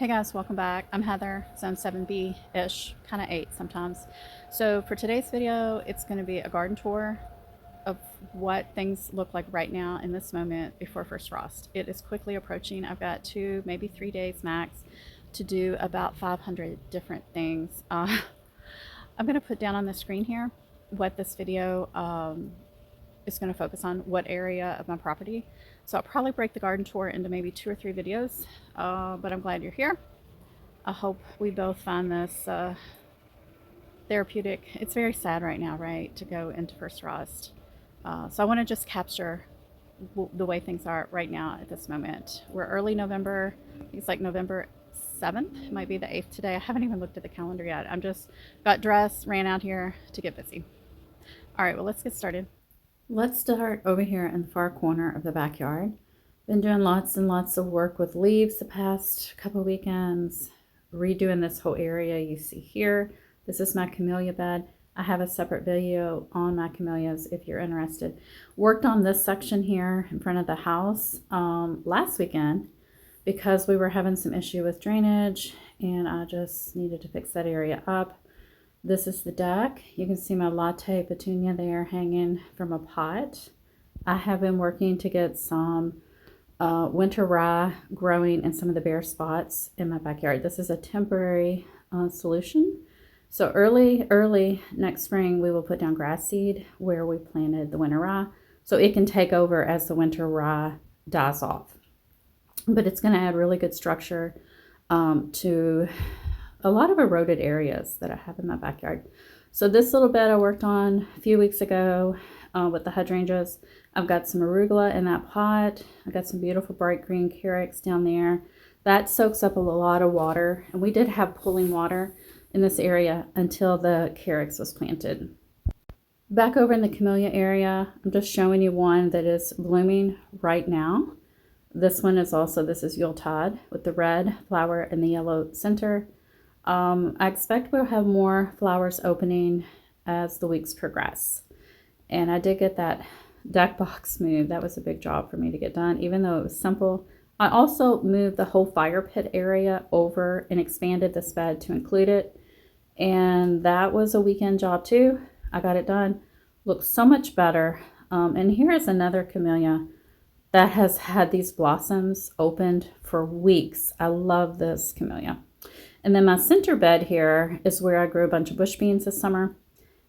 Hey guys, welcome back. I'm Heather, zone 7B-ish, kind of 8 sometimes. So for today's video, it's going to be a garden tour of what things look like right now in this moment before first frost. It is quickly approaching. I've got 2, maybe 3 days max to do about 500 different things. I'm going to put down on the screen here what this video is going to focus on, what area of my property. So I'll probably break the garden tour into maybe 2 or 3 videos, but I'm glad you're here. I hope we both find this therapeutic. It's very sad right now, right, to go into first frost. So I want to just capture the way things are right now at this moment. We're early November. I think it's like November 7th. It might be the 8th today. I haven't even looked at the calendar yet. I'm just got dressed, ran out here to get busy. All right, well, let's get started. Let's start over here in the far corner of the backyard. Been doing lots and lots of work with leaves the past couple weekends, redoing this whole area you see here. This is my camellia bed. I have a separate video on my camellias if you're interested. Worked on this section here in front of the house last weekend because we were having some issue with drainage and I just needed to fix that area up. This is the deck. You can see my latte petunia there hanging from a pot. I have been working to get some winter rye growing in some of the bare spots in my backyard. This is a temporary solution. So early next spring, we will put down grass seed where we planted the winter rye. So it can take over as the winter rye dies off. But it's going to add really good structure to a lot of eroded areas that I have in my backyard. So this little bed I worked on a few weeks ago with the hydrangeas. I've got some arugula in that pot. I've got some beautiful bright green carrots down there. That soaks up a lot of water. And we did have pooling water in this area until the carrots was planted. Back over in the camellia area, I'm just showing you one that is blooming right now. This one is also, this is Yuletide with the red flower and the yellow center. I expect we'll have more flowers opening as the weeks progress. And I did get that deck box moved. That was a big job for me to get done, even though it was simple. I also moved the whole fire pit area over and expanded this bed to include it. And that was a weekend job too. I got it done. Looks so much better. And here is another camellia that has had these blossoms opened for weeks. I love this camellia. And then my center bed here is where I grew a bunch of bush beans this summer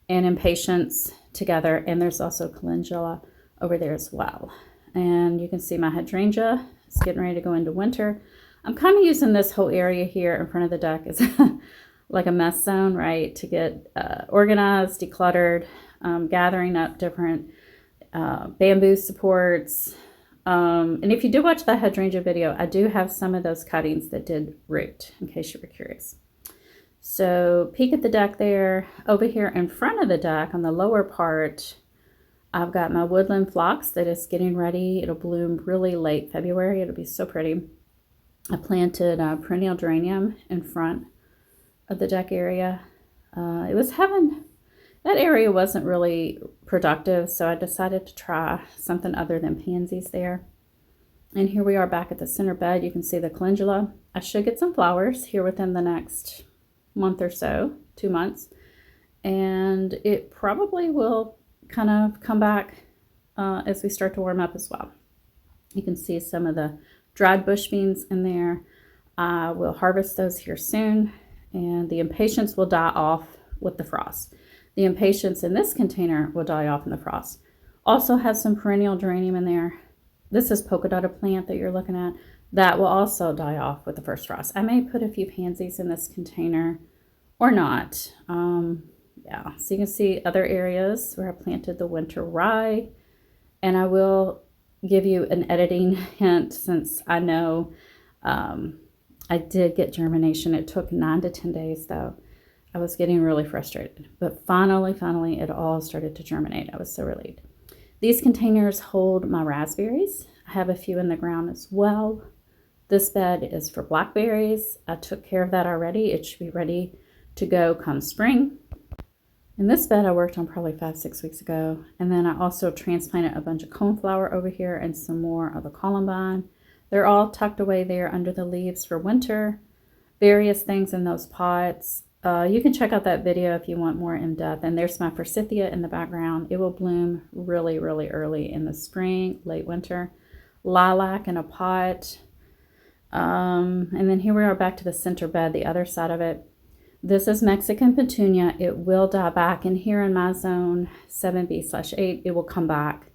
and impatiens together. And there's also calendula over there as well. And you can see my hydrangea is getting ready to go into winter. I'm kind of using this whole area here in front of the deck as like a mess zone, right? To get organized, decluttered, gathering up different bamboo supports. And if you do watch that hydrangea video, I do have some of those cuttings that did root, in case you were curious. So peek at the deck there. Over here in front of the deck on the lower part, I've got my woodland phlox that is getting ready. It'll bloom really late February. It'll be so pretty. I planted a perennial geranium in front of the deck area. That area wasn't really productive, so I decided to try something other than pansies there. And here we are back at the center bed. You can see the calendula. I should get some flowers here within the next month or so, 2 months. And it probably will kind of come back as we start to warm up as well. You can see some of the dried bush beans in there. I will harvest those here soon, and the impatiens will die off with the frost. The impatiens in this container will die off in the frost. Also have some perennial geranium in there. This is polka dotted plant that you're looking at. That will also die off with the first frost. I may put a few pansies in this container or not. Yeah, so you can see other areas where I planted the winter rye. And I will give you an editing hint since I know I did get germination. It took 9 to 10 days though. I was getting really frustrated, but finally, it all started to germinate. I was so relieved. These containers hold my raspberries. I have a few in the ground as well. This bed is for blackberries. I took care of that already. It should be ready to go come spring. And this bed I worked on probably 5-6 weeks ago. And then I also transplanted a bunch of coneflower over here and some more of the columbine. They're all tucked away there under the leaves for winter. various things in those pots. You can check out that video if you want more in depth. And there's my forsythia in the background. It will bloom really, really early in the spring, late winter. Lilac in a pot. And then here we are back to the center bed, the other side of it. This is Mexican petunia. It will die back. And here in my zone 7B/8, it will come back.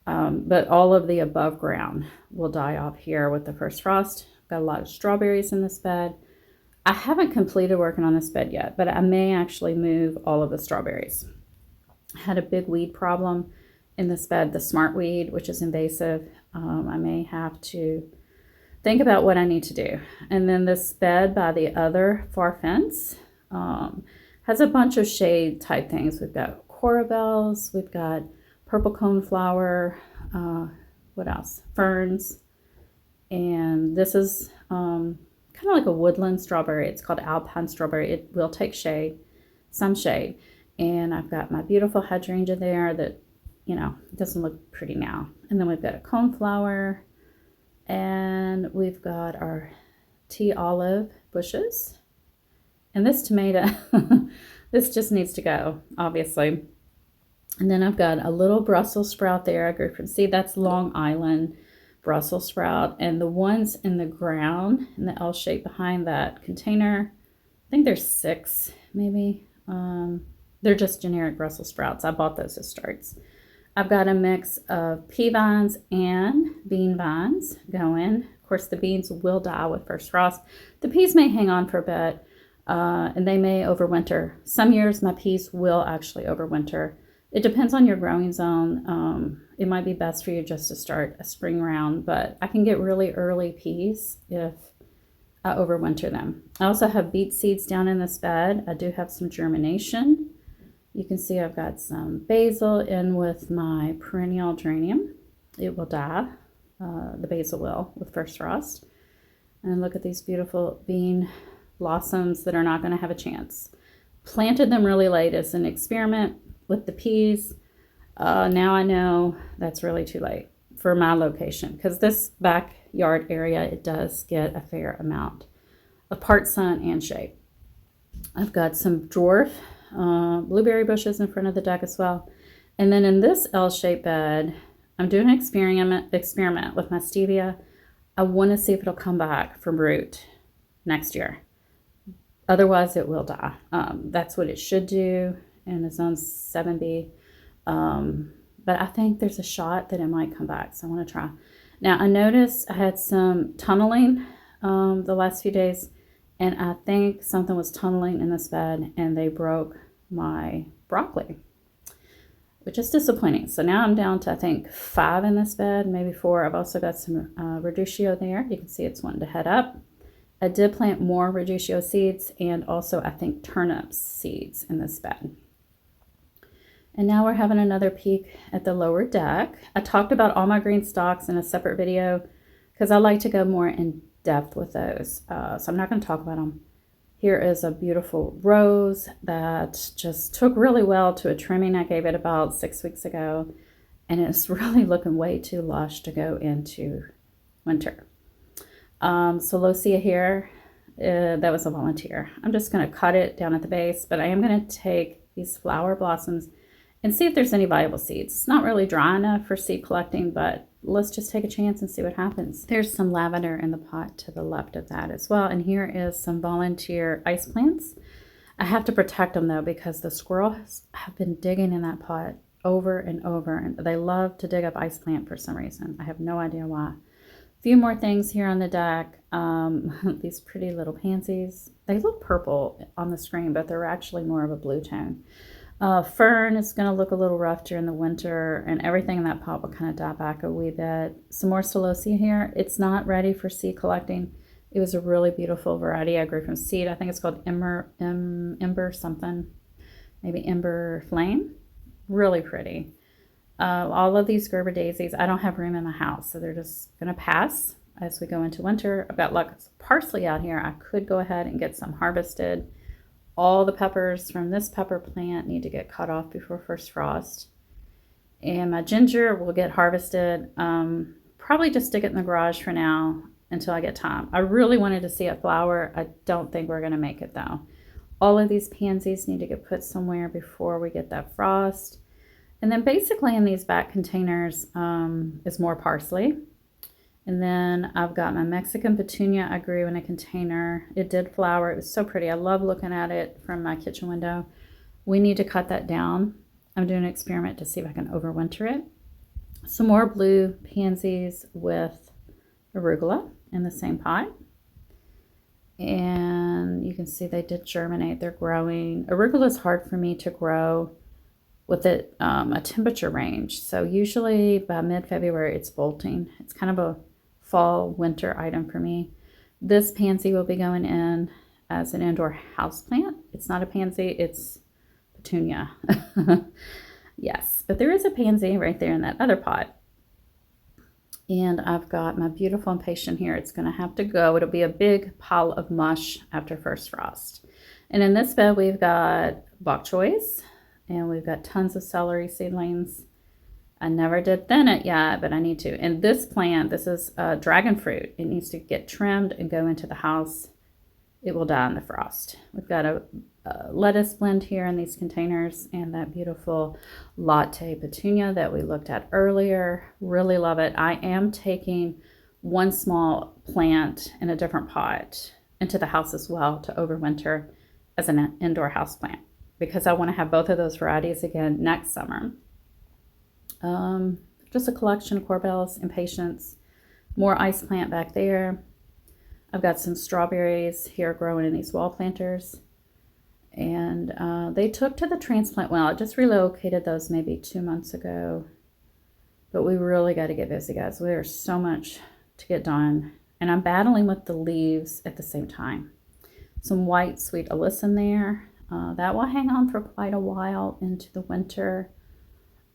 But all of the above ground will die off here with the first frost. Got a lot of strawberries in this bed. I haven't completed working on this bed yet, but I may actually move all of the strawberries. I had a big weed problem in this bed, the smartweed, which is invasive. I may have to think about what I need to do. And then this bed by the other far fence has a bunch of shade type things. We've got corabells, we've got purple coneflower, what else? Ferns. And this is kind of like a woodland strawberry. It's called alpine strawberry. It will take shade, some shade. And I've got my beautiful hydrangea there that, you know, doesn't look pretty now. And then we've got a coneflower, and we've got our tea olive bushes. And this tomato, this just needs to go, obviously. And then I've got a little Brussels sprout there. I grew from seed. That's Long Island Brussels sprout. And the ones in the ground, in the L shape behind that container, I think there's 6 maybe. They're just generic Brussels sprouts. I bought those as starts. I've got a mix of pea vines and bean vines going. Of course, the beans will die with first frost. The peas may hang on for a bit, and they may overwinter. Some years my peas will actually overwinter. It depends on your growing zone. It might be best for you just to start a spring round, but I can get really early peas if I overwinter them. I also have beet seeds down in this bed. I do have some germination. You can see I've got some basil in with my perennial geranium. It will die, the basil will, with first frost. And look at these beautiful bean blossoms that are not going to have a chance. Planted them really late as an experiment with the peas. Now I know that's really too late for my location, because this backyard area, it does get a fair amount of part sun and shade. I've got some dwarf blueberry bushes in front of the deck as well. And then in this L-shaped bed, I'm doing an experiment with my stevia. I want to see if it'll come back from root next year. Otherwise, it will die. That's what it should do in the zone 7B. But I think there's a shot that it might come back, so I want to try. Now, I noticed I had some tunneling the last few days, and I think something was tunneling in this bed, and they broke my broccoli, which is disappointing. So now I'm down to, I think, 5 in this bed, maybe 4. I've also got some radicchio there. You can see it's wanting to head up. I did plant more radicchio seeds and also, I think, turnip seeds in this bed. And now we're having another peek at the lower deck. I talked about all my green stalks in a separate video because I like to go more in depth with those. So I'm not going to talk about them. Here is a beautiful rose that just took really well to a trimming. I gave it about 6 weeks ago, and it's really looking way too lush to go into winter. Celosia here, that was a volunteer. I'm just going to cut it down at the base, but I am going to take these flower blossoms and see if there's any viable seeds. It's not really dry enough for seed collecting, but let's just take a chance and see what happens. There's some lavender in the pot to the left of that as well. And here is some volunteer ice plants. I have to protect them though, because the squirrels have been digging in that pot over and over, and they love to dig up ice plant for some reason. I have no idea why. A few more things here on the deck. These pretty little pansies. They look purple on the screen, but they're actually more of a blue tone. Fern is going to look a little rough during the winter, and everything in that pot will kind of die back a wee bit. Some more celosia here. It's not ready for seed collecting. It was a really beautiful variety I grew from seed. I think it's called Ember something, maybe Ember Flame. Really pretty. All of these Gerber daisies, I don't have room in the house, so they're just going to pass as we go into winter. I've got lots of parsley out here. I could go ahead and get some harvested. All the peppers from this pepper plant need to get cut off before first frost. And my ginger will get harvested. Probably just stick it in the garage for now. until I get time. I really wanted to see a flower. I don't think we're going to make it though. All of these pansies need to get put somewhere before we get that frost. And then basically in these back containers is more parsley. And then I've got my Mexican petunia I grew in a container. It did flower. It was so pretty. I love looking at it from my kitchen window. We need to cut that down. I'm doing an experiment to see if I can overwinter it. Some more blue pansies with arugula in the same pot. And you can see they did germinate. They're growing. Arugula is hard for me to grow with it, a temperature range. So usually by mid-February it's bolting. It's kind of a fall winter item for me. This pansy will be going in as an indoor house plant. It's not a pansy, it's petunia. Yes, but there is a pansy right there in that other pot. And I've got my beautiful impatient here. It's going to have to go. It'll be a big pile of mush after first frost. And in this bed we've got bok choys, and we've got tons of celery seedlings. I never did thin it yet, but I need to. And this plant, this is dragon fruit. It needs to get trimmed and go into the house. It will die in the frost. We've got a lettuce blend here in these containers, and that beautiful latte petunia that we looked at earlier. Really love it. I am taking one small plant in a different pot into the house as well to overwinter as an indoor house plant, because I want to have both of those varieties again next summer. Just a collection of corbels, impatiens, more ice plant back there. I've got some strawberries here growing in these wall planters. And they took to the transplant well. I just relocated those maybe 2 months ago. But we really got to get busy, guys. There's so much to get done. And I'm battling with the leaves at the same time. Some white sweet alyssum there. That will hang on for quite a while into the winter.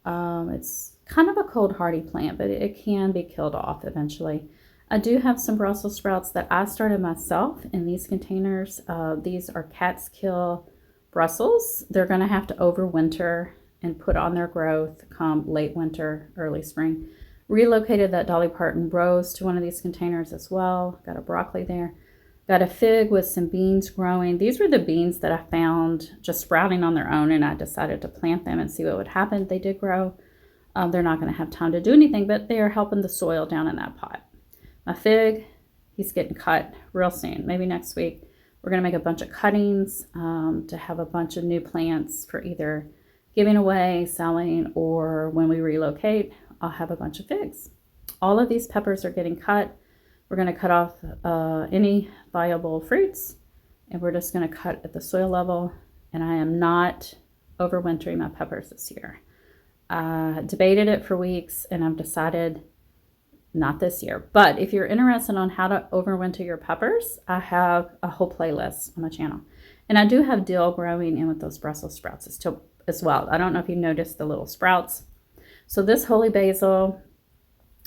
It's kind of a cold hardy plant, but it can be killed off eventually. I do have some Brussels sprouts that I started myself in these containers. These are Catskill Brussels. They're going to have to overwinter and put on their growth come late winter, early spring. Relocated that Dolly Parton rose to one of these containers as well. Got a broccoli there. Got a fig with some beans growing. These were the beans that I found just sprouting on their own, and I decided to plant them and see what would happen. They did grow. They're not going to have time to do anything, but they are helping the soil down in that pot. My fig, he's getting cut real soon, maybe next week. We're going to make a bunch of cuttings to have a bunch of new plants for either giving away, selling, or when we relocate, I'll have a bunch of figs. All of these peppers are getting cut. We're going to cut off any viable fruits, and we're just going to cut at the soil level. And I am not overwintering my peppers this year. I debated it for weeks, and I've decided not this year. But if you're interested on how to overwinter your peppers, I have a whole playlist on my channel. And I do have dill growing in with those Brussels sprouts as well. I don't know if you noticed the little sprouts. So this holy basil,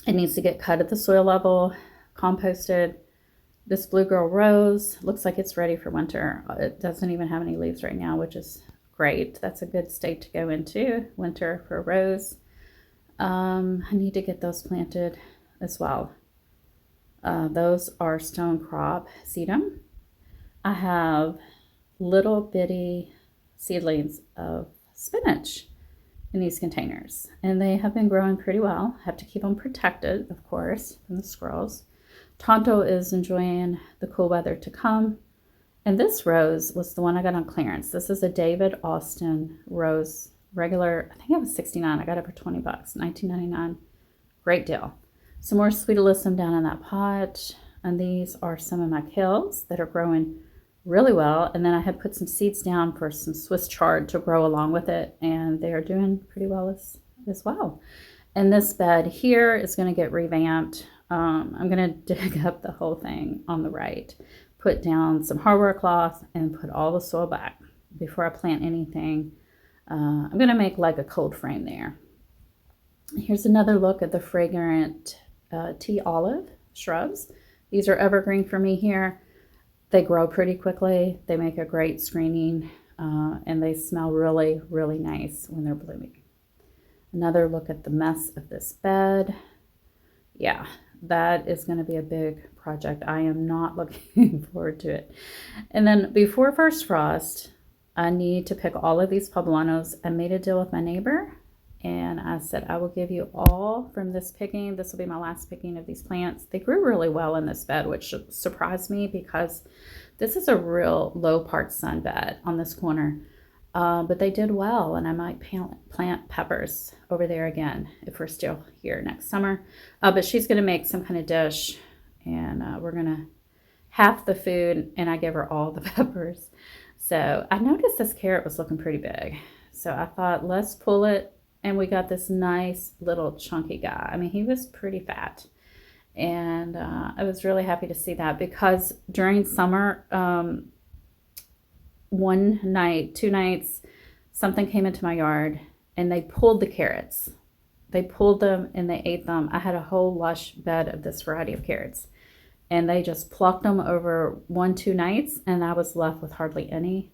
it needs to get cut at the soil level, composted. This Blue Girl Rose looks like it's ready for winter. It doesn't even have any leaves right now, which is great. That's a good state to go into, winter for a rose. I need to get those planted as well. Those are stone crop sedum. I have little bitty seedlings of spinach in these containers, and they have been growing pretty well. Have to keep them protected, of course, from the squirrels. Tonto is enjoying the cool weather to come. And this rose was the one I got on clearance. This is a David Austin rose, regular, I think it was $69. I got it for $20, $19.99. Great deal. Some more sweet alyssum down in that pot. And these are some of my kills that are growing really well. And then I had put some seeds down for some Swiss chard to grow along with it. And they are doing pretty well as well. And this bed here is going to get revamped. I'm going to dig up the whole thing on the right, put down some hardware cloth, and put all the soil back before I plant anything. I'm going to make like a cold frame there. Here's another look at the fragrant tea olive shrubs. These are evergreen for me here. They grow pretty quickly. They make a great screening, and they smell really, really nice when they're blooming. Another look at the mess of this bed. Yeah, that is going to be a big project. I am not looking forward to it. And then before first frost, I need to pick all of these poblanos. I made a deal with my neighbor and I said, I will give you all from this picking. This will be my last picking of these plants. They grew really well in this bed, which surprised me because this is a real low part sun bed on this corner. But they did well, and I might plant peppers over there again if we're still here next summer. But she's going to make some kind of dish, and we're going to half the food, and I give her all the peppers. So I noticed this carrot was looking pretty big. So I thought, let's pull it, and we got this nice little chunky guy. I mean, he was pretty fat. And I was really happy to see that because during summer, one night, 2 nights, something came into my yard and they pulled the carrots. They pulled them and they ate them. I had a whole lush bed of this variety of carrots and they just plucked them over 1-2 nights and I was left with hardly any.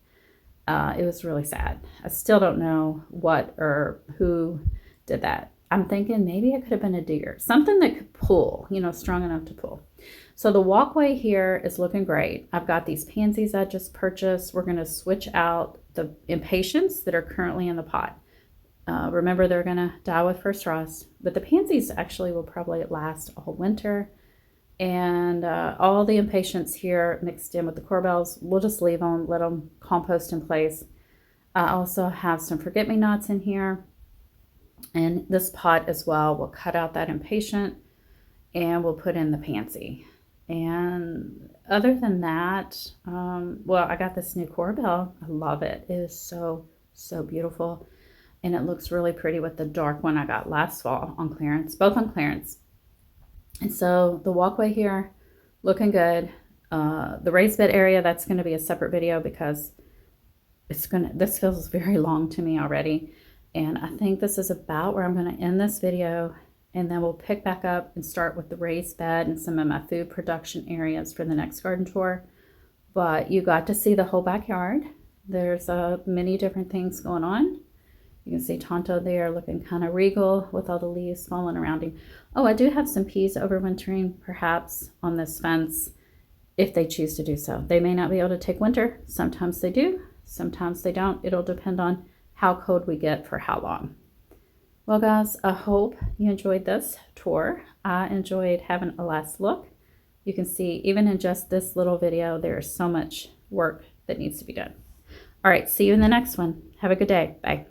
It was really sad. I still don't know what or who did that. I'm thinking maybe it could have been a deer, something that could pull, strong enough to pull. So the walkway here is looking great. I've got these pansies I just purchased. We're going to switch out the impatiens that are currently in the pot. Remember, they're going to die with first frost, but the pansies actually will probably last all winter. And all the impatiens here mixed in with the corbels, we'll just leave them, let them compost in place. I also have some forget-me-nots in here. And this pot as well, we'll cut out that impatient and we'll put in the pansy. And other than that, well, I got this new corbel. I love it. It is so, so beautiful. And it looks really pretty with the dark one I got last fall on clearance, both on clearance. And so the walkway here, looking good. The raised bed area, that's going to be a separate video because this feels very long to me already. And I think this is about where I'm going to end this video. And then we'll pick back up and start with the raised bed and some of my food production areas for the next garden tour. But you got to see the whole backyard. There's many different things going on. You can see Tonto there looking kind of regal with all the leaves falling around him. Oh, I do have some peas overwintering perhaps on this fence if they choose to do so. They may not be able to take winter. Sometimes they do, sometimes they don't. It'll depend on how cold we get for how long. Well, guys, I hope you enjoyed this tour. I enjoyed having a last look. You can see even in just this little video, there's so much work that needs to be done. All right, see you in the next one. Have a good day. Bye.